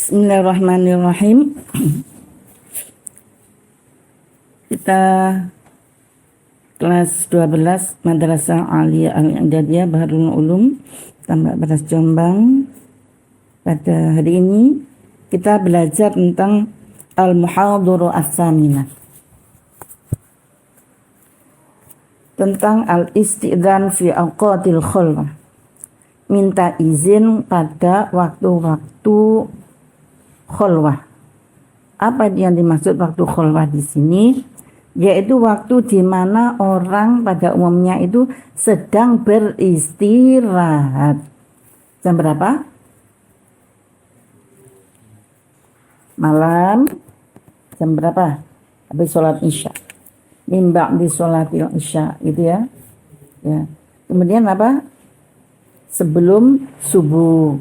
Bismillahirrahmanirrahim. Kita kelas 12 Madrasah Aliyah Al-I'dadiyah Baharul Ulum Tambak Beras Jombang. Pada hari ini kita belajar tentang Al-Muhadharah As-Saminah, tentang al-istidzan fi awqatil khulwah, minta izin pada waktu-waktu khulwah. Apa yang dimaksud waktu khulwah di sini? Yaitu waktu di mana orang pada umumnya itu sedang beristirahat. Jam berapa? Malam. Jam berapa? Habis sholat isya. Mimba di sholat isya, gitu ya. Ya. Kemudian apa? Sebelum subuh.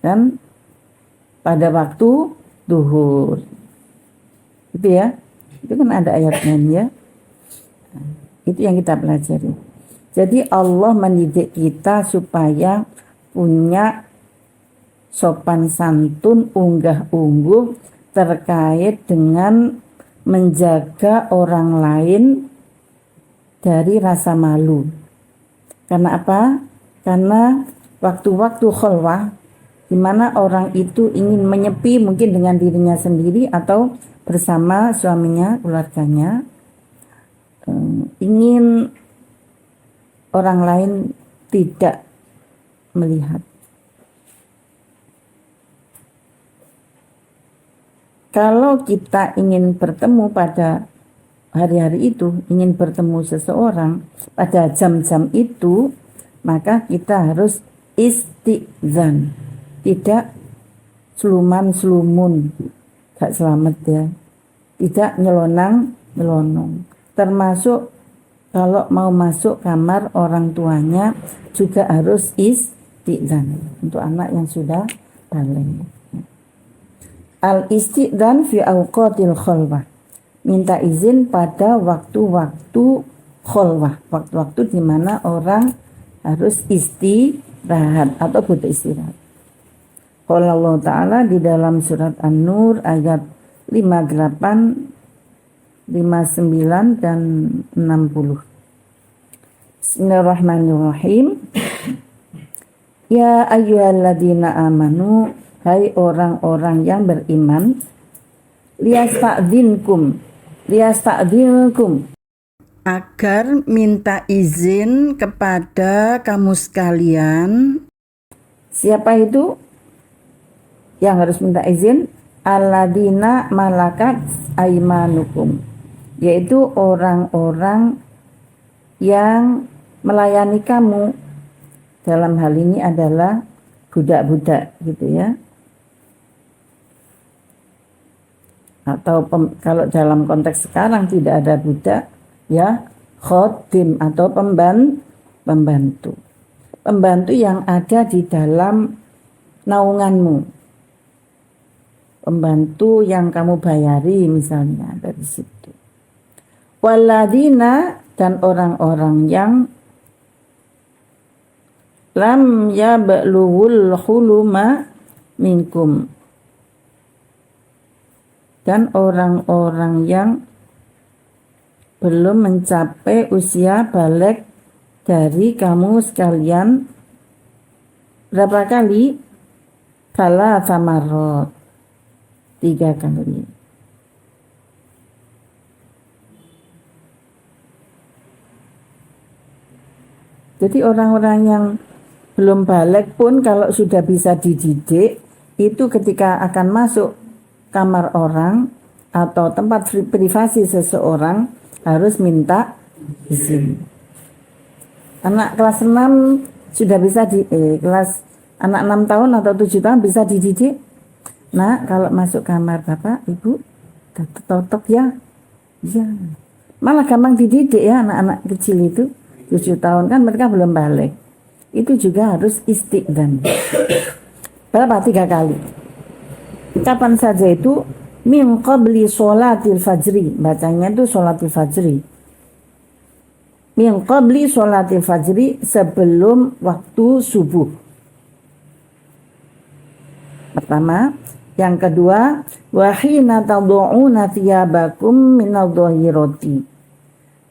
Dan pada waktu duhur. Itu ya. Itu kan ada ayatnya ya. Itu yang kita pelajari. Jadi Allah mendidik kita supaya punya sopan santun, unggah-ungguh terkait dengan menjaga orang lain dari rasa malu. Karena apa? Karena waktu-waktu khulwah di mana orang itu ingin menyepi mungkin dengan dirinya sendiri atau bersama suaminya, keluarganya, ingin orang lain tidak melihat. Kalau kita ingin bertemu pada hari-hari itu, ingin bertemu seseorang pada jam-jam itu, maka kita harus istidzan, tidak seluman-selumun, gak selamat ya, tidak nyelonang-nyelonong. Termasuk kalau mau masuk kamar orang tuanya juga harus istidzan untuk anak yang sudah balik. Al-istidzan fi awqatil khulwah, minta izin pada waktu-waktu khulwah, waktu-waktu di mana orang harus istirahat atau butuh istirahat. Qala Allah Ta'ala di dalam surat An-Nur ayat 58, 59 dan 60. Bismillahirrahmanirrahim. Ya ayyuhalladzina amanu, hai orang-orang yang beriman, liyasta'dzinkum, agar minta izin kepada kamu sekalian. Siapa itu yang harus minta izin? Alladzina malakat aimanukum, yaitu orang-orang yang melayani kamu. Dalam hal ini adalah budak-budak gitu ya. Atau kalau dalam konteks sekarang tidak ada budak ya, khodim atau pembantu yang ada di dalam naunganmu, pembantu yang kamu bayari misalnya dari situ. Waladina, dan orang-orang yang lam yablughul huluma minkum, dan orang-orang yang belum mencapai usia balik dari kamu sekalian. Berapa kali? Kala samarot, 3 kali. Jadi orang-orang yang belum balik pun kalau sudah bisa dididik, itu ketika akan masuk kamar orang atau tempat privasi seseorang harus minta izin. Anak kelas 6 sudah bisa kelas anak 6 tahun atau 7 tahun bisa dididik. Nah, kalau masuk kamar Bapak, Ibu, totok ya. Ya. Malah gampang dididik ya anak-anak kecil itu. 7 tahun kan mereka belum balik. Itu juga harus istidzan. Berapa? 3 kali. Kapan saja itu? Min qabli sholatil fajri. Bacanya itu sholatil fajri. Min qabli sholatil fajri, sebelum waktu subuh. pertama. Yang kedua, wa hina tad'una thiyabakum minadh-dhahirati.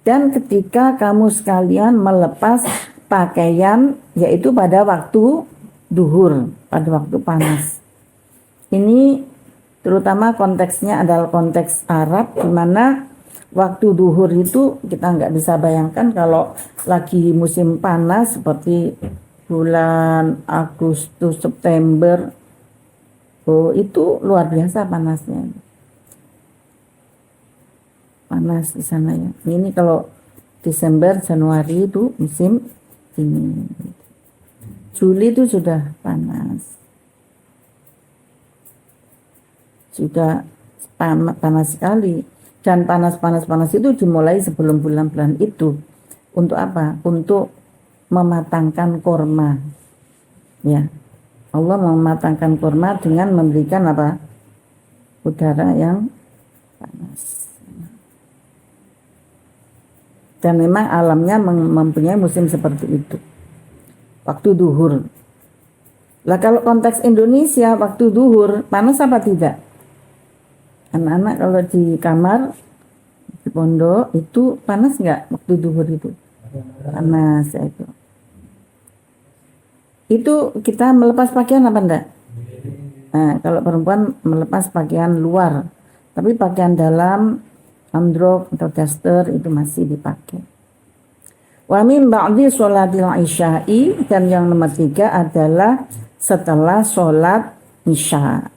Dan ketika kamu sekalian melepas pakaian, yaitu pada waktu duhur, pada waktu panas. Ini terutama konteksnya adalah konteks Arab, di mana waktu duhur itu kita nggak bisa bayangkan kalau lagi musim panas seperti bulan Agustus, September. Oh, itu luar biasa panasnya. Panas di sana ya. Ini kalau Desember, Januari itu musim dingin. Juli itu sudah panas. Sudah panas sekali. Dan panas itu dimulai sebelum bulan-bulan itu. Untuk apa? Untuk mematangkan korma. Ya. Allah mematangkan kurma dengan memberikan apa? Udara yang panas. Dan memang alamnya mempunyai musim seperti itu. Waktu duhur. Lah kalau konteks Indonesia waktu duhur panas apa tidak? Anak-anak kalau di kamar di pondok itu panas nggak waktu duhur itu? Panas ya itu. Itu kita melepas pakaian apa enggak? Nah, kalau perempuan melepas pakaian luar, tapi pakaian dalam, androk atau daster itu masih dipakai. Wa min ba'di sholatil isya'i, dan yang nomor 3 adalah setelah sholat isya.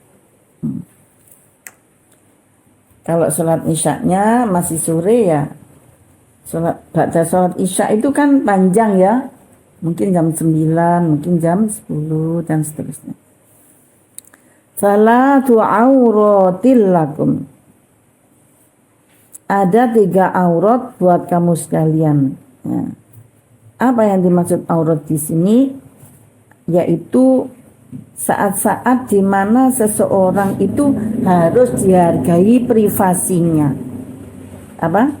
Kalau sholat isya'nya masih sore ya, ba'da sholat isya itu kan panjang ya. Mungkin jam 9, mungkin jam 10 dan seterusnya. Salatu auratil lakum. Ada 3 aurat buat kamu sekalian. Ya. Apa yang dimaksud aurat di sini? Yaitu saat-saat di mana seseorang itu harus dihargai privasinya. Apa?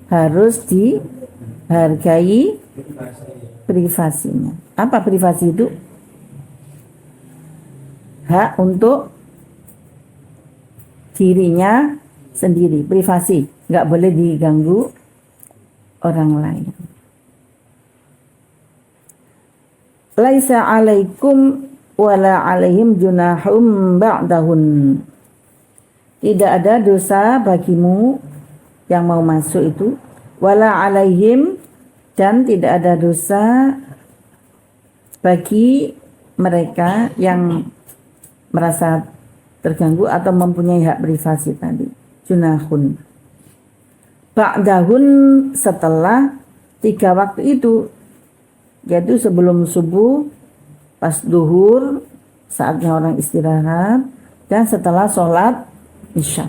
Harus dihargai privasinya. Apa privasi itu? Hak untuk dirinya sendiri, privasi, nggak boleh diganggu orang lain. Laisa alaikum wala alaihim junahum ba'dahun. Tidak ada dosa bagimu yang mau masuk itu, wala alaihim, dan tidak ada dosa bagi mereka yang merasa terganggu atau mempunyai hak privasi tadi. Junahun. Ba'dahun, setelah 3 waktu itu, yaitu sebelum subuh, pas duhur, saatnya orang istirahat, dan setelah sholat isya.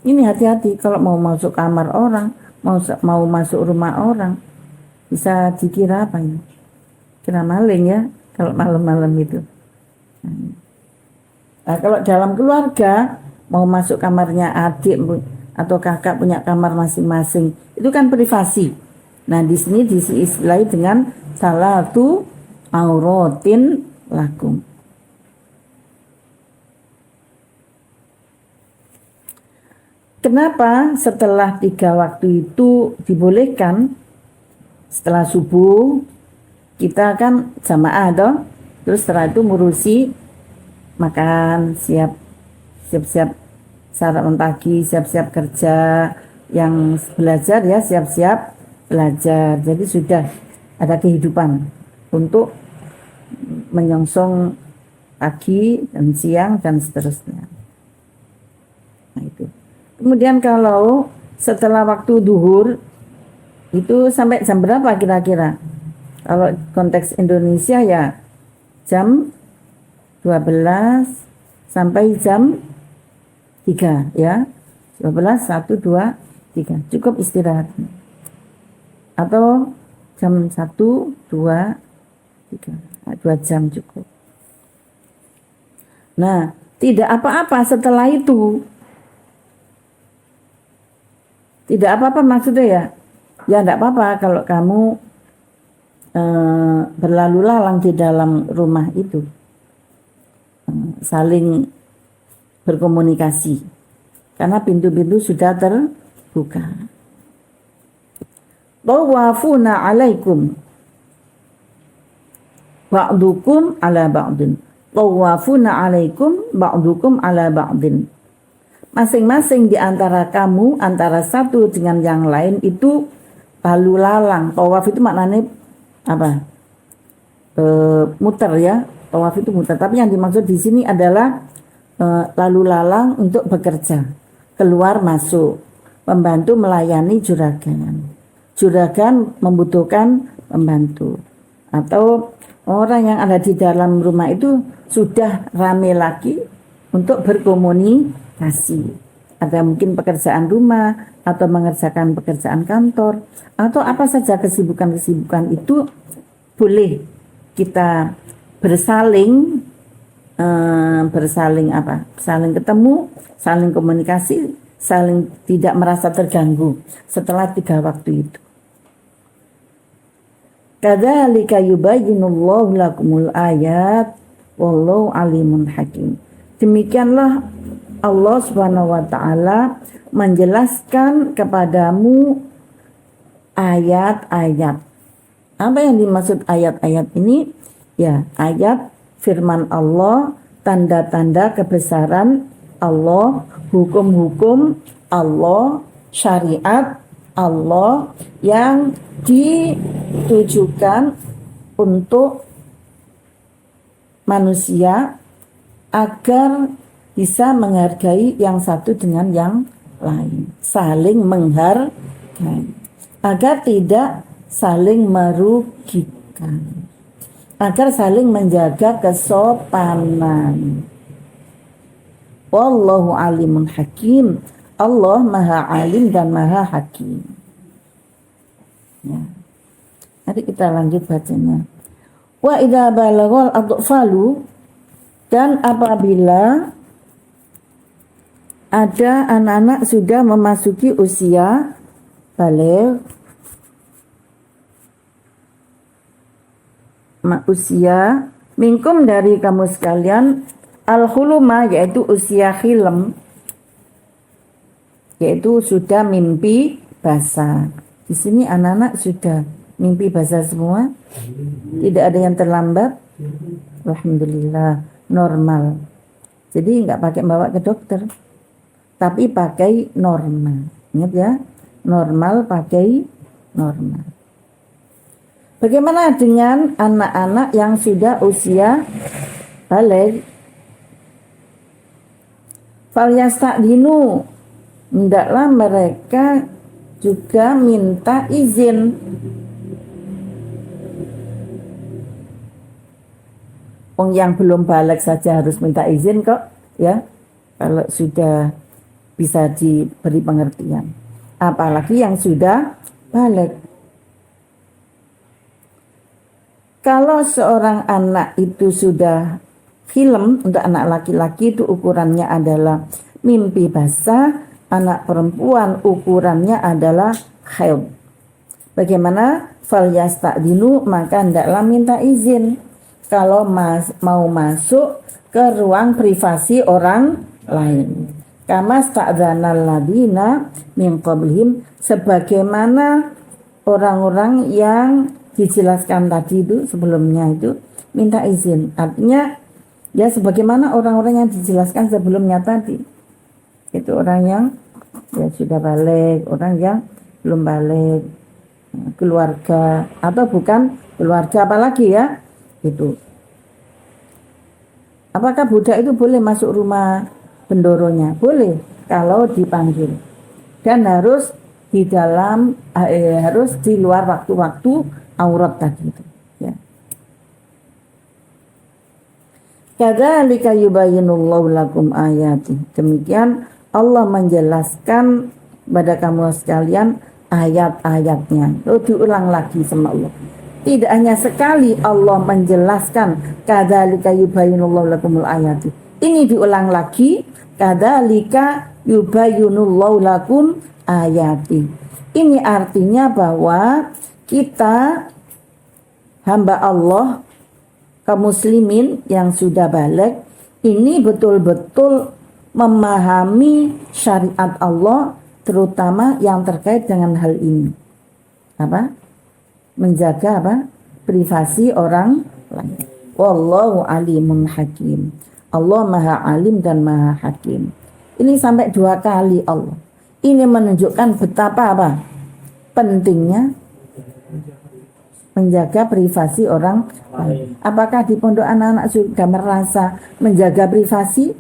Ini hati-hati kalau mau masuk kamar orang, mau masuk rumah orang, bisa dikira apa ya? Kira maling ya kalau malam-malam itu. Nah, kalau dalam keluarga mau masuk kamarnya adik atau kakak punya kamar masing-masing, itu kan privasi. Nah, di sini diistilahi dengan salatu auratin lakum. Kenapa setelah 3 waktu itu dibolehkan? Setelah subuh kita kan jamaah toh, terus setelah itu ngurusi makan, siap-siap sarapan pagi, siap-siap kerja, yang belajar ya siap-siap belajar. Jadi sudah ada kehidupan untuk menyongsong pagi dan siang dan seterusnya. Nah itu. Kemudian kalau setelah waktu duhur itu sampai jam berapa kira-kira? Kalau konteks Indonesia ya jam 12 sampai jam 3 ya. 12, 1, 2, 3. Cukup istirahat. Atau jam 1, 2, 3. 2 jam cukup. Nah, tidak apa-apa setelah itu. Tidak apa-apa maksudnya ya. Ya tidak apa-apa kalau kamu berlalu lalang di dalam rumah itu. saling berkomunikasi karena pintu-pintu sudah terbuka. Tawafuna alaikum ba'dukum ala ba'din. Tawafuna alaikum ba'dukum ala ba'din. Masing-masing di antara kamu, antara satu dengan yang lain itu lalu lalang. Tawaf itu maknanya apa? Muter ya. Tawaf itu muter. Tapi yang dimaksud di sini adalah lalu lalang untuk bekerja, keluar masuk, membantu melayani juragan. Juragan membutuhkan pembantu. Atau orang yang ada di dalam rumah itu sudah rame lagi untuk berkomunikasi. Ada mungkin pekerjaan rumah atau mengerjakan pekerjaan kantor atau apa saja kesibukan-kesibukan itu boleh kita bersaling saling ketemu, saling komunikasi, saling tidak merasa terganggu setelah 3 waktu itu. Kadzalika yubayyinullahu lakumul ayat wallahu alimun hakim. Demikianlah Allah Subhanahu wa taala menjelaskan kepadamu ayat-ayat. Apa yang dimaksud ayat-ayat ini? Ya, ayat firman Allah, tanda-tanda kebesaran Allah, hukum-hukum Allah, syariat Allah yang ditujukan untuk manusia agar bisa menghargai yang satu dengan yang lain, saling menghargai, agar tidak saling merugikan, agar saling menjaga kesopanan. Wallahu alimun hakim. Allah maha alim dan maha hakim. Ya. Mari kita lanjut bacanya. Wa idza balaghal atfalu, dan apabila ada anak-anak sudah memasuki usia baligh, usia minkum dari kamu sekalian, al-huluma yaitu usia hilm, yaitu sudah mimpi basah. Di sini anak-anak sudah mimpi basah semua, tidak ada yang terlambat. Alhamdulillah, normal. Jadi nggak pakai bawa ke dokter, tapi pakai normal. Ingat ya, normal pakai normal. Bagaimana dengan anak-anak yang sudah usia baligh? Falyasta'dinu, hendaklah mereka juga minta izin. Orang yang belum balik saja harus minta izin kok, ya. Kalau sudah bisa diberi pengertian. Apalagi yang sudah balik. Kalau seorang anak itu sudah hilm, untuk anak laki-laki itu ukurannya adalah mimpi basah, anak perempuan ukurannya adalah haid. Bagaimana? Falyasta'dinu, maka hendaklah minta izin kalau mau masuk ke ruang privasi orang lain. Kama sta'dzanal ladina min qablihim, sebagaimana orang-orang yang dijelaskan tadi itu sebelumnya itu minta izin. Artinya ya sebagaimana orang-orang yang dijelaskan sebelumnya tadi. Itu orang yang ya sudah balik, orang yang belum balik, keluarga atau bukan keluarga apalagi ya. Itu. Apakah budak itu boleh masuk rumah bendoronya? Boleh kalau dipanggil. Dan harus di dalam harus di luar waktu-waktu aurat tadi itu, ya. Kadzalika yubayyinullahu lakum ayati. Demikian Allah menjelaskan pada kamu sekalian ayat-ayatnya. Lalu diulang lagi sama Allah. Tidak hanya sekali Allah menjelaskan kadzalika yubayyinullahu lakumul ayati. Ini diulang lagi, kadzalika yubayyinullahu lakum ayati. Ini artinya bahwa kita hamba Allah kaum muslimin yang sudah balik ini betul-betul memahami syariat Allah, terutama yang terkait dengan hal ini. Apa? Menjaga apa? Privasi orang lain. Wallahu alimun hakim. Allah maha alim dan maha hakim. Ini sampai 2 kali Allah. Ini menunjukkan betapa apa? Pentingnya menjaga privasi orang lain. Apakah di pondok anak-anak sudah merasa menjaga privasi?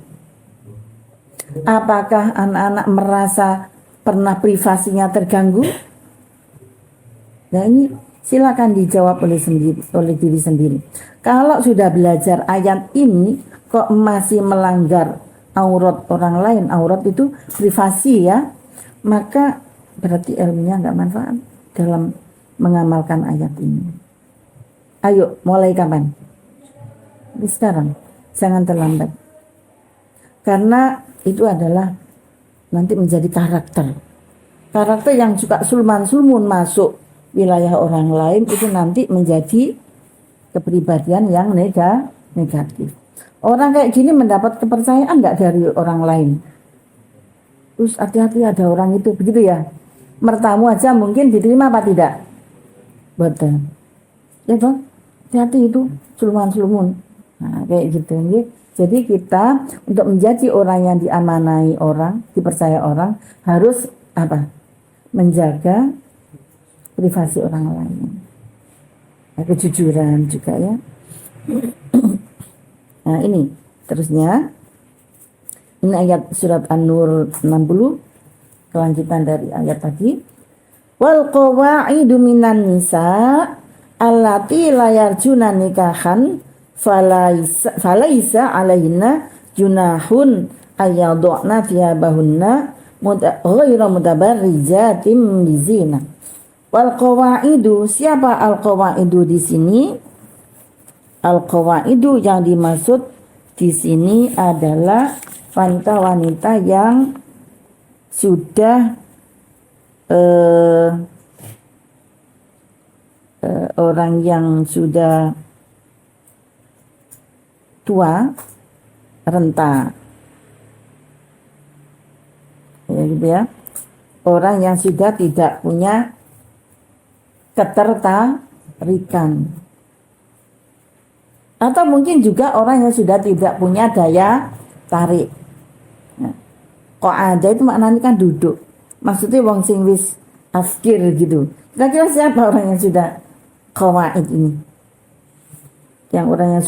Apakah anak-anak merasa pernah privasinya terganggu? Nah, ini silakan dijawab oleh diri sendiri. Kalau sudah belajar ayat ini kok masih melanggar aurat orang lain, aurat itu privasi ya, maka berarti ilmunya nggak manfaat dalam mengamalkan ayat ini. Ayo, mulai kapan? Sekarang, jangan terlambat. Karena itu adalah nanti menjadi karakter. Karakter yang suka sulman-sulmun masuk wilayah orang lain itu nanti menjadi kepribadian yang negatif. Orang kayak gini mendapat kepercayaan nggak dari orang lain? Terus hati-hati ada orang itu, begitu ya. Mertamu aja mungkin diterima apa tidak? Betul. Ya toh, hati-hati itu sulman-sulmun. Nah, kayak gitu ya. Jadi kita untuk menjadi orang yang diamanai orang, dipercaya orang, harus apa? Menjaga privasi orang lain. Nah, kejujuran juga ya. Nah, ini terusnya. Ini ayat surat An-Nur 60, kelanjutan dari ayat tadi. Wal qawaidu minan nisa allati la yarjuna nikahan falaisa alaihinna junahun ayyadna thiyabahunna ghayra mutabarrijatin bizina. Wal qawaidu, siapa al qawaidu di sini? Al qawaidu yang dimaksud di sini adalah wanita-wanita yang sudah orang yang sudah tua, renta, ya gitu ya. Orang yang sudah tidak punya ketertarikan, atau mungkin juga orang yang sudah tidak punya daya tarik. Nah, kok ada itu maknanya kan duduk. Maksudnya wong sing wis afkir gitu. Kira-kira siapa orang yang sudah qawaid ini? Yang orang yang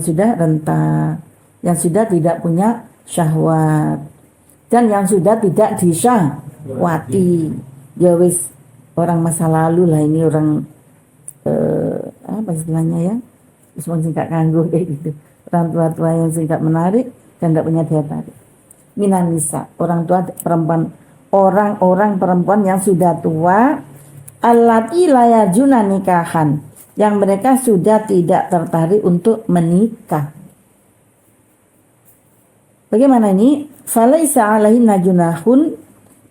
sudah renta, yang sudah tidak punya syahwat, dan yang sudah tidak disyahwati. Ya wis orang masa lalu lah ini, orang apa istilahnya ya? Wis wong sing gak kanggo kayak gitu. Orang tua-tua yang sing gak menarik dan tidak punya daya tarik. Minan nisa, orang tua perempuan, orang-orang perempuan yang sudah tua, allati la yarjuna nikahan, yang mereka sudah tidak tertarik untuk menikah. Bagaimana ini? Falaisa alaihinna junahun,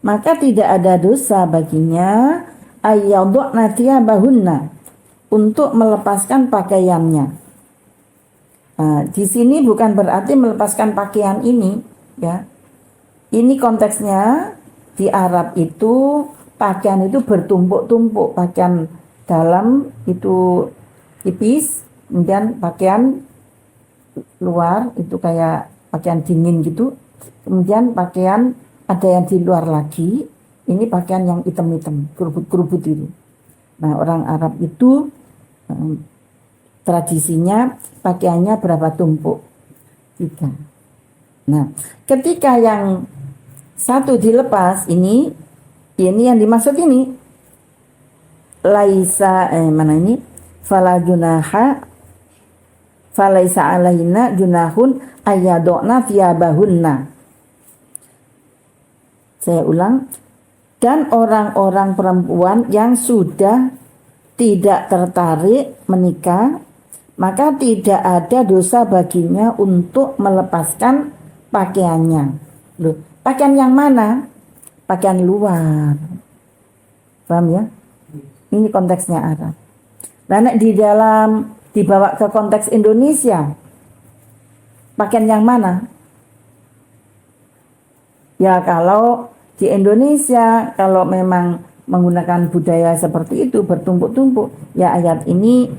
maka tidak ada dosa baginya ayyadna thiyabahunna, untuk melepaskan pakaiannya. Nah, di sini bukan berarti melepaskan pakaian ini, ya. Ini konteksnya di Arab itu pakaian itu bertumpuk-tumpuk, pakaian dalam itu tipis, kemudian pakaian luar itu kayak pakaian dingin gitu, kemudian pakaian ada yang di luar lagi, ini pakaian yang hitam-hitam, kerubut-kerubut itu. Nah, orang Arab itu tradisinya pakaiannya berapa tumpuk? 3. Nah, ketika yang satu dilepas, ini yang dimaksud ini laisa mana ini? Fala junaha falaisa alaihinna junahun ayyadna thiyabahunna. Saya ulang. Dan orang-orang perempuan yang sudah tidak tertarik menikah, maka tidak ada dosa baginya untuk melepaskan pakaiannya. Loh, pakaian yang mana? Pakaian luar. Paham ya? Ini konteksnya Arab. Nah, dibawa ke konteks Indonesia, Pakaian yang mana? Ya kalau di Indonesia, kalau memang menggunakan budaya seperti itu, bertumpuk-tumpuk, ya ayat ini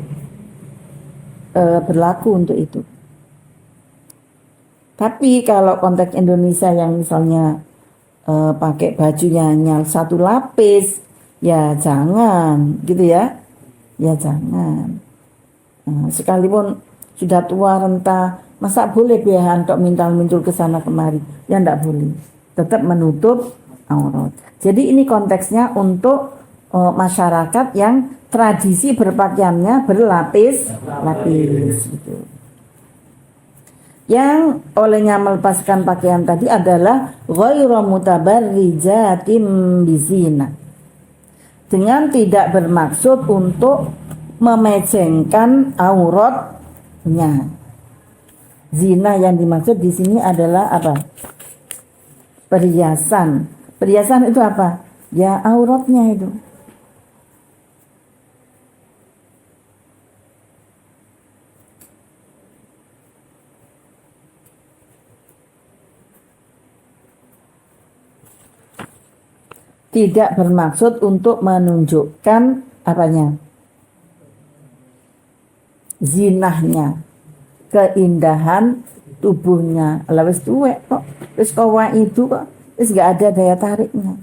berlaku untuk itu. Tapi kalau konteks Indonesia yang misalnya pakai bajunya hanya satu lapis, ya jangan, gitu ya. Ya jangan. Sekalipun sudah tua renta, masa boleh biar untuk mintal-mintul ke sana kemari? Ya enggak boleh. Tetap menutup aurat. Jadi ini konteksnya untuk masyarakat yang tradisi berpakaiannya berlapis-lapis gitu. Yang olehnya melepaskan pakaian tadi adalah ghairu mutabarrijatin bizina, dengan tidak bermaksud untuk memejengkan auratnya. Zina yang dimaksud di sini adalah apa? Perhiasan. Perhiasan itu apa? Ya auratnya itu. Tidak bermaksud untuk menunjukkan apanya? Zinahnya, keindahan tubuhnya. Lah wis tuwek kok, wis kowa itu kok, wis gak ada daya tariknya.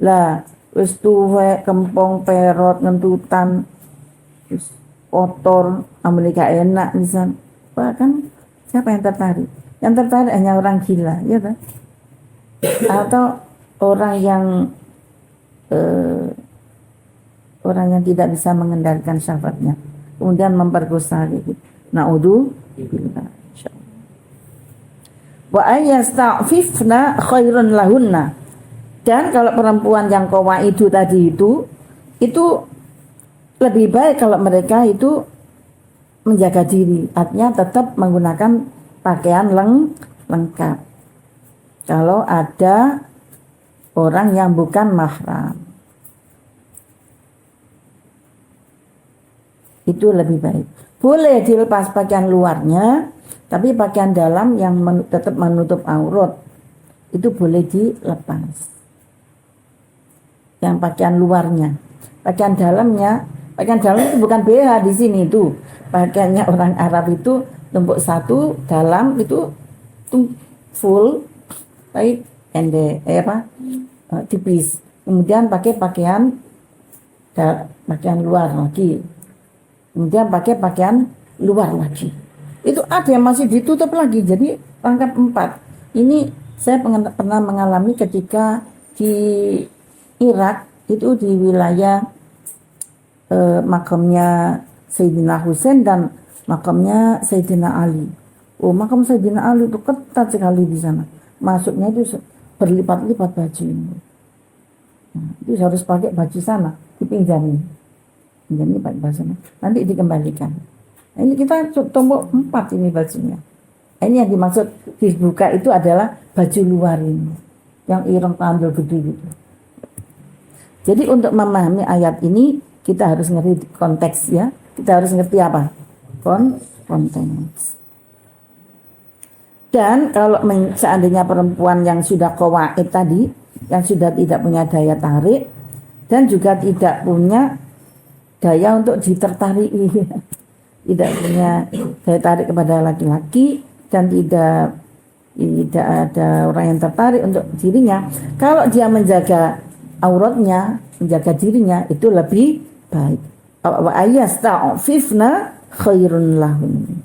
Lah wis tuwek, kempong, perot, ngentutan, wis kotor, ambil gak enak misal. Bahkan siapa yang tertarik? Yang tertarik hanya orang gila, ya kan? Atau orang yang tidak bisa mengendalikan syahwatnya, kemudian memperkosa gitu. Na'udzubillah. Wa ayasta'fifna khairun lahunna. Dan kalau perempuan yang qawaidu tadi itu lebih baik kalau mereka itu menjaga diri, artinya tetap menggunakan pakaian lengkap. Kalau ada orang yang bukan mahram, itu lebih baik. Boleh dilepas pakaian luarnya, tapi pakaian dalam yang tetap menutup aurat itu boleh dilepas. Yang pakaian luarnya, pakaian dalam itu bukan BH di sini itu. Pakaiannya orang Arab itu tumpuk satu, dalam itu full, baik tipis. Kemudian pakai pakaian luar lagi. Kemudian pakai pakaian luar lagi. Itu ada yang masih ditutup lagi. Jadi rangkap 4. Ini saya pernah mengalami ketika di Irak, itu di wilayah makamnya Sayyidina Husain dan makamnya Sayyidina Ali. Makam Sayyidina Ali itu ketat sekali di sana. Masuknya itu berlipat-lipat baju ini. Itu harus pakai baju sana, dipinjami. Pinjami pakai baju sana, nanti dikembalikan. Nah, ini kita tombol 4 ini bajunya. Ini yang dimaksud dibuka itu adalah baju luar ini, yang ireng tandel gede gitu. Jadi untuk memahami ayat ini kita harus ngerti konteks ya. Kita harus ngerti apa? Konteks. Dan kalau seandainya perempuan yang sudah qawaid tadi, yang sudah tidak punya daya tarik dan juga tidak punya daya untuk ditertariki, tidak punya daya tarik kepada laki-laki dan tidak ada orang yang tertarik untuk dirinya, kalau dia menjaga auratnya, menjaga dirinya itu lebih baik. Wa ayasta'fifna khairun lahun.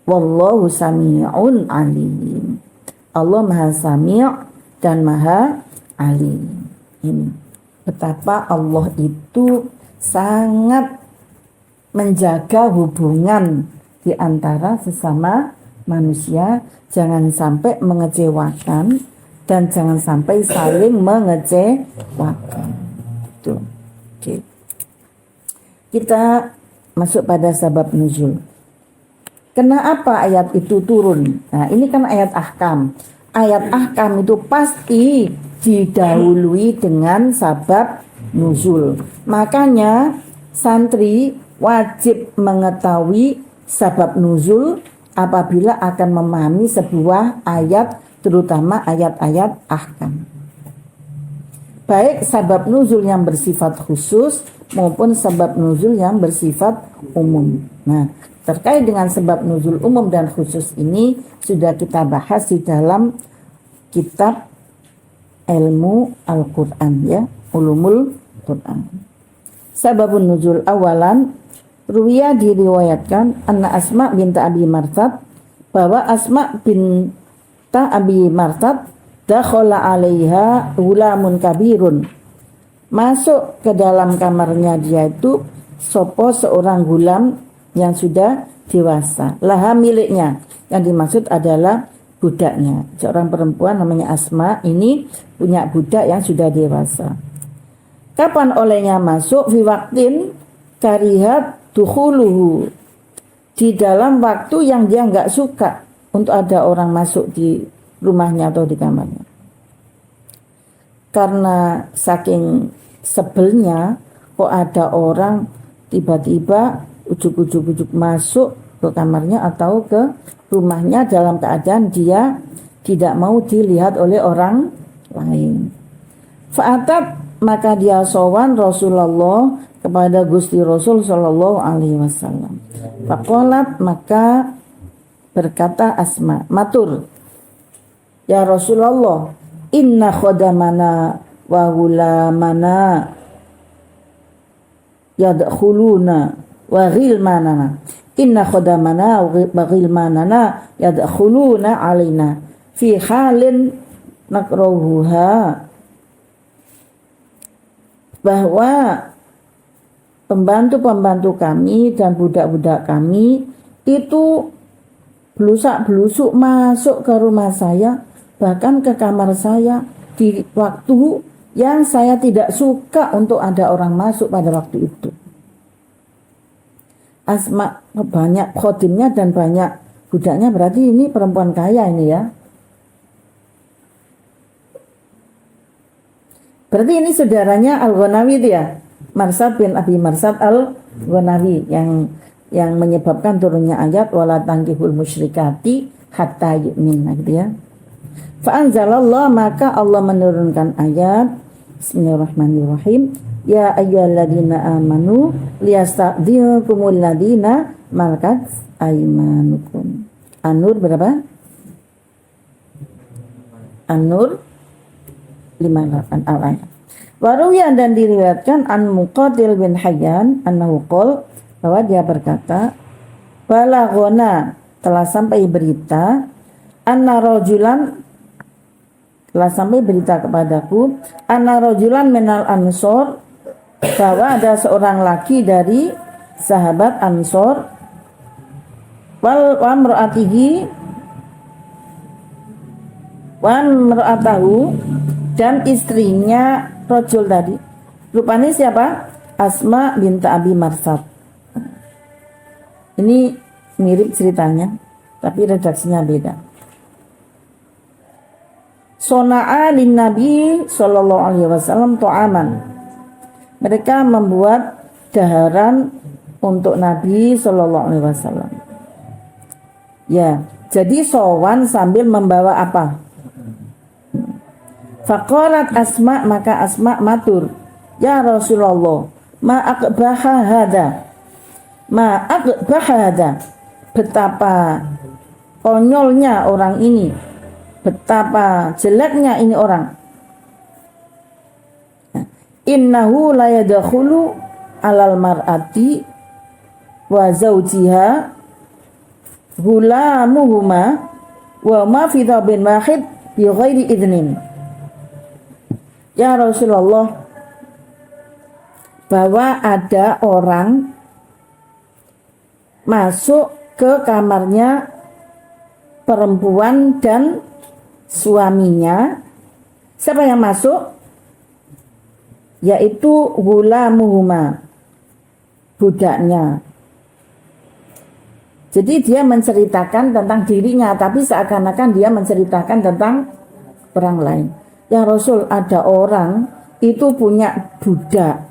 Wallahu sami'un alim. Allah Maha Sami' dan Maha Alim. Ini betapa Allah itu sangat menjaga hubungan di antara sesama manusia, jangan sampai mengecewakan dan jangan sampai saling mengecewakan. Itu. Oke. Kita masuk pada sabab nuzul. Kenapa ayat itu turun? Nah, ini kan ayat ahkam. Ayat ahkam itu pasti didahului dengan sabab nuzul. Makanya santri wajib mengetahui sabab nuzul apabila akan memahami sebuah ayat, terutama ayat-ayat ahkam. Baik sebab nuzul yang bersifat khusus maupun sebab nuzul yang bersifat umum. Nah, terkait dengan sebab nuzul umum dan khusus ini sudah kita bahas di dalam kitab ilmu Al-Quran, ya, ulumul Quran. Sababun nuzul awalan, ruwiya diriwayatkan anna Asma binta Abi Martad, bahwa Asma binta Abi Martad dakhala alaiha gulamun kabirun, masuk ke dalam kamarnya dia itu sopo seorang gulam yang sudah dewasa, laha miliknya, yang dimaksud adalah budaknya. Seorang perempuan namanya Asma ini punya budak yang sudah dewasa. Kapan olehnya masuk? Fi waqtin karihat dukhuluhu, di dalam waktu yang dia nggak suka untuk ada orang masuk di rumahnya atau di kamarnya. Karena saking sebelnya kok ada orang tiba-tiba ujuk-ujuk masuk ke kamarnya atau ke rumahnya dalam keadaan dia tidak mau dilihat oleh orang lain. Fa'atat, maka dia sowan Rasulullah kepada Gusti Rasul Shallallahu Alaihi Wasallam. Faqalat, maka berkata Asma, matur, ya Rasulullah, inna khodamana wa gulamana yadkhuluna wa ghilmanana, inna khodamana wa ghilmanana yadkhuluna alaina fi halin nakrohuha, bahwa pembantu-pembantu kami dan budak-budak kami itu belusak-belusuk masuk ke rumah saya, bahkan ke kamar saya di waktu yang saya tidak suka untuk ada orang masuk pada waktu itu. Asma banyak khodimnya dan banyak budaknya, berarti ini perempuan kaya ini ya. Berarti ini saudaranya Al-Ghanawi ya, Marsad bin Abi Marsad Al-Ghanawi yang menyebabkan turunnya ayat wala tankihul musyrikati hatta yu'minna gitu ya. Fa anzalallah, maka Allah menurunkan ayat Bismillahirrahmanirrahim, ya ayyuhalladzina amanu liyasta'dhinukumul ladzina malakat aymanukum. An-Nur berapa? An-Nur 58 al-ayat. Waruyan, dan diriwayatkan an Muqatil bin Hayyan annahu qol, bahwa dia berkata, balaghona, telah sampai berita, anna rajulan, telah sampai berita kepadaku, anna rajulan minal ansor, bahwa ada seorang laki dari sahabat Ansor, wal wamraatihi wamraatahu, dan istrinya rojul tadi. Rupanya siapa? Asma binta Abi Marsad. Ini mirip ceritanya, tapi redaksinya beda. Sona'a lin Nabi sallallahu alaihi wasallam ta'aman. Mereka membuat daharan untuk Nabi sallallahu alaihi wasallam. Ya, jadi sowan sambil membawa apa? Faqalat Asma, maka Asma matur, ya Rasulullah, ma aqbaha hada, betapa konyolnya orang ini, betapa jeleknya ini orang. Innahu la yadkhulu alal mar'ati wa zawjiha hulamuhuma wa ma fi thawbin wahid bi ghairi idnin. Ya Rasulullah, bahwa ada orang masuk ke kamarnya perempuan dan suaminya. Siapa yang masuk? Yaitu gulamuhuma, budaknya. Jadi dia menceritakan tentang dirinya, tapi seakan-akan dia menceritakan tentang orang lain. Ya Rasul, ada orang itu punya budak.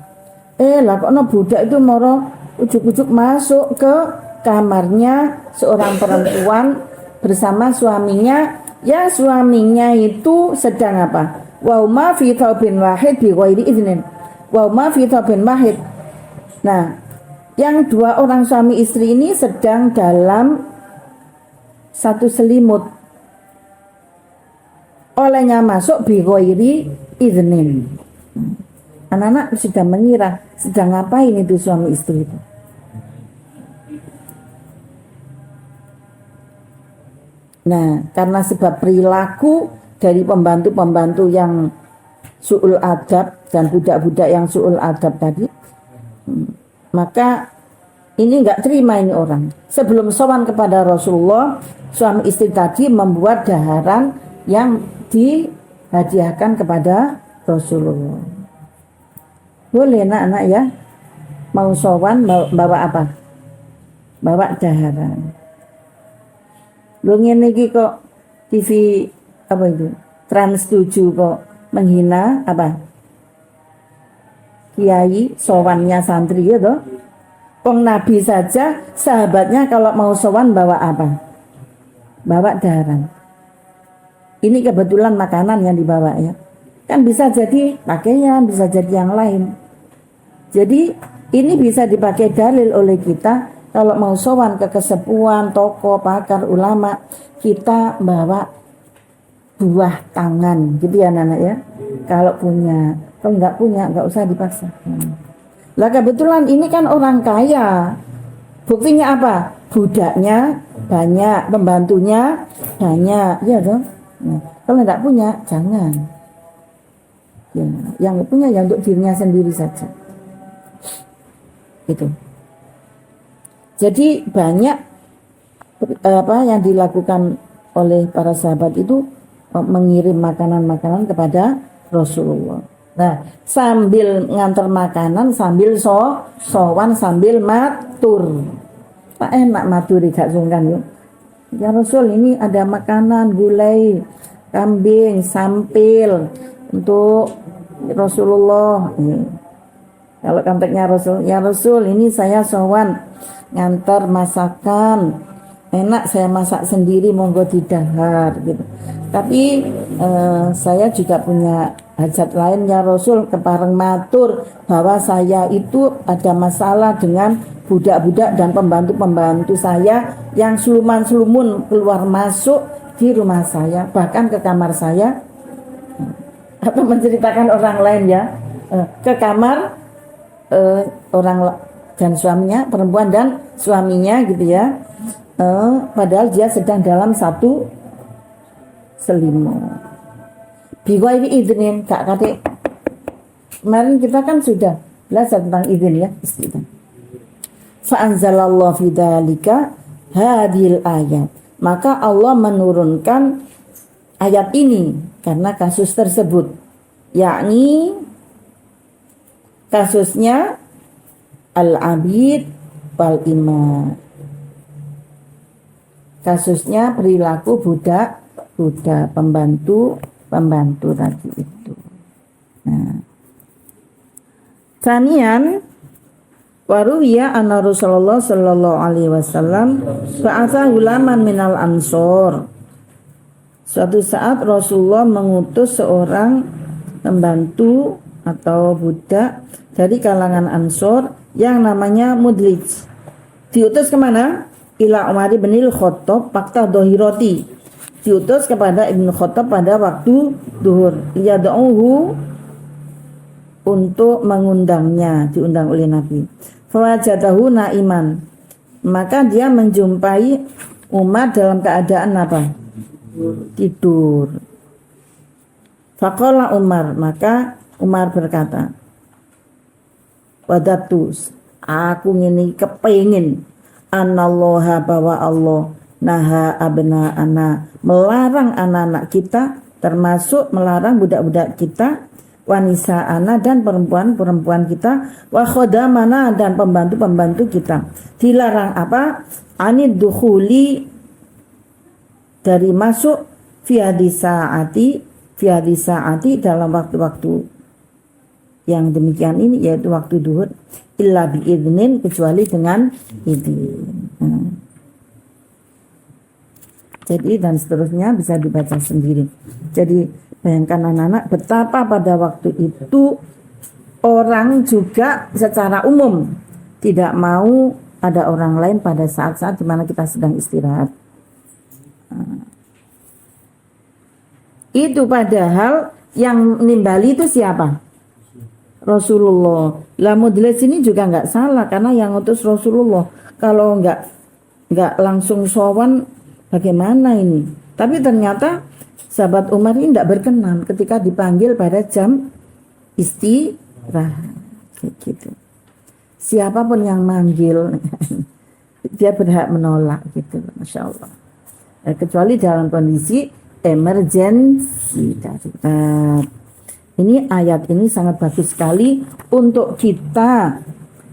Lah kok budak itu moro ujuk-ujuk masuk ke kamarnya seorang perempuan bersama suaminya, yang suaminya itu sedang apa? Wa ma fi thawbin wahid bi ghairi idznin. Wa ma fi thawbin wahid. Nah, yang dua orang suami istri ini sedang dalam satu selimut. Olehnya masuk bi ghairi idznin. Anak-anak sudah mengira sedang ngapain itu suami istri itu. Nah, karena sebab perilaku dari pembantu-pembantu yang su'ul adab dan budak-budak yang su'ul adab tadi, maka ini nggak terima ini orang. Sebelum sowan kepada Rasulullah, suami istri tadi membuat daharan yang dihadiahkan kepada Rasulullah. Boleh anak-anak ya, mau sowan bawa apa? Bawa daharan. Lu ngene iki kok TV apa itu? Trans 7 kok menghina apa? Kiai sowannya santri ya toh? Wong Nabi saja sahabatnya kalau mau sowan bawa apa? Bawa daharan. Ini kebetulan makanan yang dibawa ya. Kan bisa jadi pakaian, bisa jadi yang lain. Jadi ini bisa dipakai dalil oleh kita kalau mau sowan ke kesepuan, tokoh, pakar, ulama, kita bawa buah tangan, gitu ya anak-anak ya. Kalau punya, kalau nggak punya nggak usah dipaksa. Lah kebetulan ini kan orang kaya, buktinya apa? Budaknya banyak, pembantunya banyak, ya dong. Nah, kalau nggak punya jangan. Ya, yang punya ya untuk dirinya sendiri saja. Itu. Jadi banyak apa yang dilakukan oleh para sahabat itu mengirim makanan-makanan kepada Rasulullah. Nah, sambil ngantar makanan, sambil sowan, sambil matur. Tak enak matur gak sungkan yuk. Ya Rasul, ini ada makanan gulai kambing, sampil untuk Rasulullah. Kalau konteksnya Rasul, ya Rasul, ini saya sowan ngantar masakan, enak saya masak sendiri, monggo didahar gitu. Tapi saya juga punya hajat lain ya Rasul, kepareng matur bahwa saya itu ada masalah dengan budak-budak dan pembantu-pembantu saya yang suluman-sulumun keluar masuk di rumah saya, bahkan ke kamar saya, atau menceritakan orang lain ya, ke kamar orang dan suaminya, perempuan dan suaminya gitu ya, padahal dia sedang dalam satu selimut. Biwa ini izinin kak kate. Kemarin kita kan sudah belajar tentang izin ya, istilah. Fa'anzalallahu fi dzalika hadhil ayat. Maka Allah menurunkan ayat ini karena kasus tersebut, yakni kasusnya al-abid wal ima. Kasusnya perilaku budak pembantu tadi itu. Nah, Tanian waruwiya anna Rasulullah sallallahu alaihi wasallam ba'atha gulaman minal ansor. Suatu saat Rasulullah mengutus seorang pembantu atau budak dari kalangan Ansor yang namanya Mudlij. Diutus kemana? Ila Umar bin Khattab fakta dohiroti. Diutus kepada Ibnu Khattab pada waktu duhur. Yad'uhu, untuk mengundangnya, diundang oleh Nabi. Fawajadahu naiman. Maka dia menjumpai Umar dalam keadaan apa? Tidur. Faqala Umar, maka Umar berkata, wadatus, aku ini kepengin anallaha, bahwa Allah naha abna ana, melarang anak-anak kita, termasuk melarang budak-budak kita, wanisa ana, dan perempuan-perempuan kita, wa khodamana, dan pembantu-pembantu kita. Dilarang apa? Anid dukhuli, dari masuk, fi hadis saati dalam waktu-waktu yang demikian ini yaitu waktu duhur illa biidnin, kecuali dengan izin. Jadi dan seterusnya bisa dibaca sendiri. Jadi bayangkan anak-anak betapa pada waktu itu orang juga secara umum tidak mau ada orang lain pada saat-saat di mana kita sedang istirahat. Itu padahal yang nimbali itu siapa? Rasulullah. Lah Mudlis ini juga nggak salah karena yang utus Rasulullah. Kalau nggak langsung sowan, bagaimana ini? Tapi ternyata sahabat Umar ini tidak berkenan ketika dipanggil pada jam istirahat. Gitu. Siapapun yang manggil, dia berhak menolak gitu, masya Allah. Kecuali dalam kondisi emergensi darurat. Ini ayat ini sangat bagus sekali untuk kita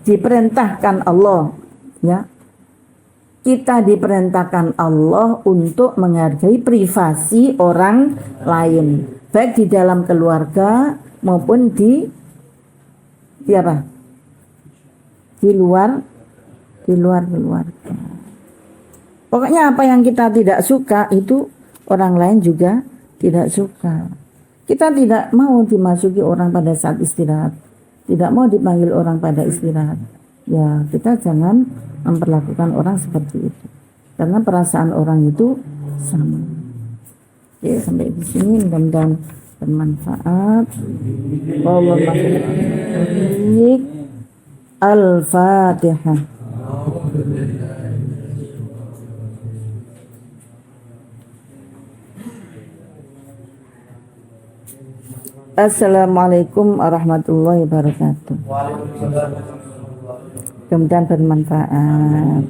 diperintahkan Allah, ya. Kita diperintahkan Allah untuk menghargai privasi orang lain, baik di dalam keluarga maupun di apa? Di luar keluarga. Pokoknya apa yang kita tidak suka itu orang lain juga tidak suka. Kita tidak mau dimasuki orang pada saat istirahat, tidak mau dipanggil orang pada istirahat. Ya, kita jangan memperlakukan orang seperti itu, karena perasaan orang itu sama. Oke, sampai di sini mudah-mudahan bermanfaat. Al-Fatihah. Assalamualaikum warahmatullahi wabarakatuh. Mudah-mudahan bermanfaat.